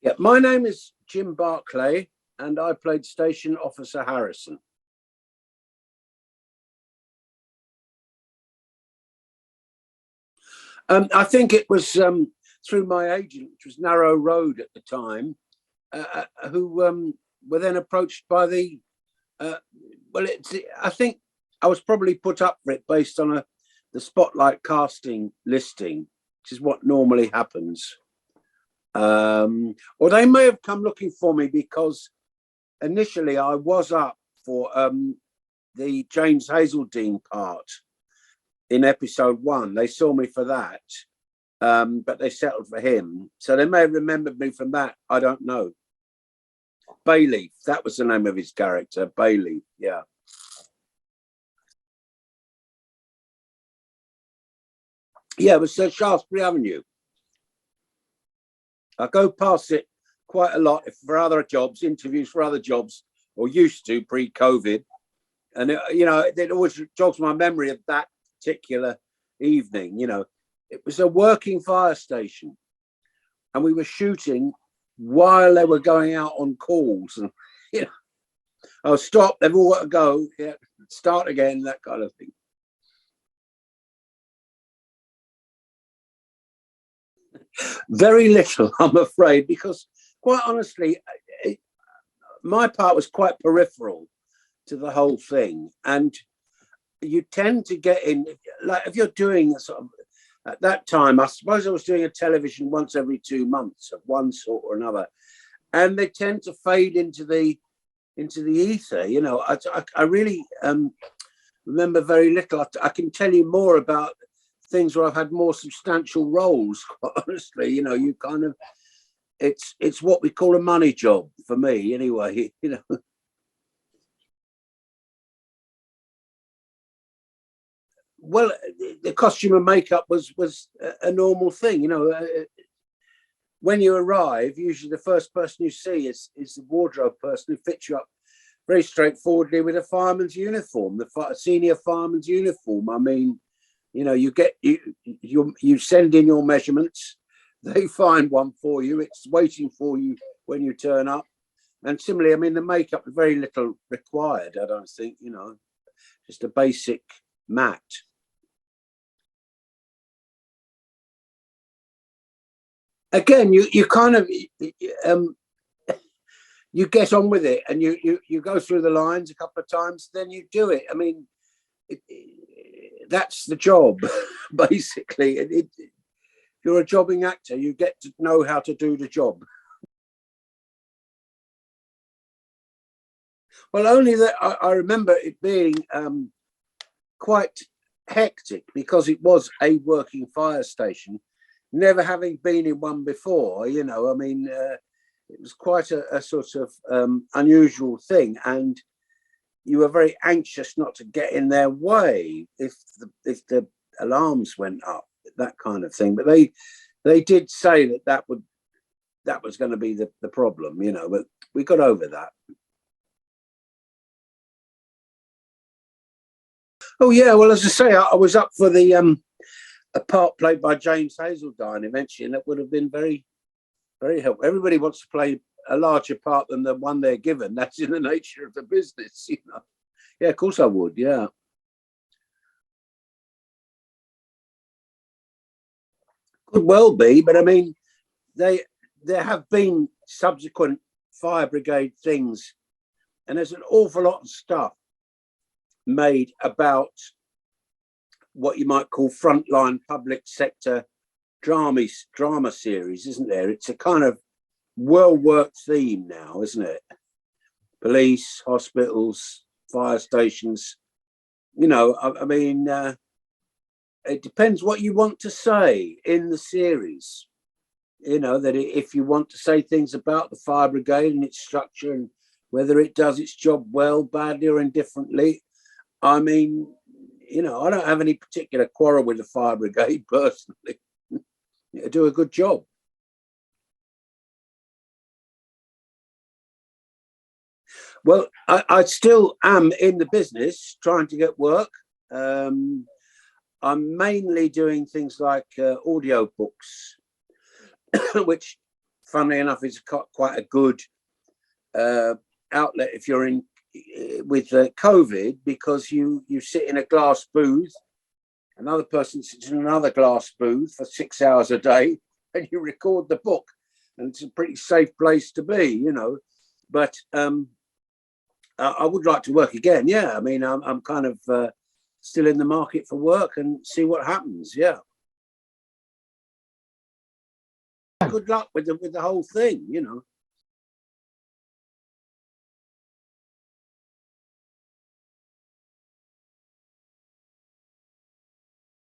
Yeah, my name is Jim Barclay, and I played Station Officer Harrison. I think it was through my agent, which was Narrow Road at the time, who were then approached by the. Well, I think I was probably put up for it based on the Spotlight casting listing, which is what normally happens. Or they may have come looking for me because initially I was up for the James Hazeldine part in episode 1. They saw me for that, but they settled for him. So they may have remembered me from that. I don't know. Bailey, that was the name of his character, Bailey. Yeah. Yeah, it was Shaftesbury Avenue. I go past it quite a lot for other jobs, interviews for other jobs, or used to pre-COVID. And, it always jogs my memory of that particular evening. It was a working fire station, and we were shooting while they were going out on calls. And, I'll stop, they've all got to go, yeah, start again, that kind of thing. Very little, I'm afraid, because quite honestly, my part was quite peripheral to the whole thing. And you tend to get in, like if you're doing sort of, at that time, I suppose I was doing a television once every 2 months of one sort or another. And they tend to fade into the ether. I really remember very little. I can tell you more about things where I've had more substantial roles. Honestly, you kind of, it's what we call a money job for me, anyway. Well, the costume and makeup was a normal thing. When you arrive, usually the first person you see is the wardrobe person who fits you up very straightforwardly with a fireman's uniform, the senior fireman's uniform. I mean, you send in your measurements, they find one for you. It's waiting for you when you turn up. And similarly, I mean, the makeup is very little required. I don't think, just a basic mat. Again, you kind of you get on with it, and you go through the lines a couple of times, then you do it. I mean, that's the job, basically. If you're a jobbing actor, you get to know how to do the job. Well, only that I remember it being quite hectic because it was a working fire station. Never having been in one before, I mean, it was quite a sort of unusual thing, and you were very anxious not to get in their way if the alarms went up, that kind of thing. But they did say that was going to be the problem, but we got over that. Oh yeah, well, as I say, I was up for the a part played by James Hazeldine eventually, and that would have been very, very helpful. Everybody wants to play a larger part than the one they're given. That's in the nature of the business, Yeah, of course I would. Yeah. Could well be, but I mean, there have been subsequent fire brigade things, and there's an awful lot of stuff made about what you might call frontline public sector drama series, isn't there? It's a kind of well-worked theme now, isn't it? Police, hospitals, fire stations. I mean, it depends what you want to say in the series. That if you want to say things about the fire brigade and its structure and whether it does its job well, badly, or indifferently, I mean, I don't have any particular quarrel with the fire brigade personally. They do a good job. Well, I still am in the business trying to get work. I'm mainly doing things like audio books, which funnily enough, is quite a good outlet if you're in with COVID, because you sit in a glass booth, another person sits in another glass booth for 6 hours a day, and you record the book, and it's a pretty safe place to be, you know. But I would like to work again. Yeah, I mean, I'm kind of still in the market for work and see what happens. Yeah. Good luck with the whole thing, you know.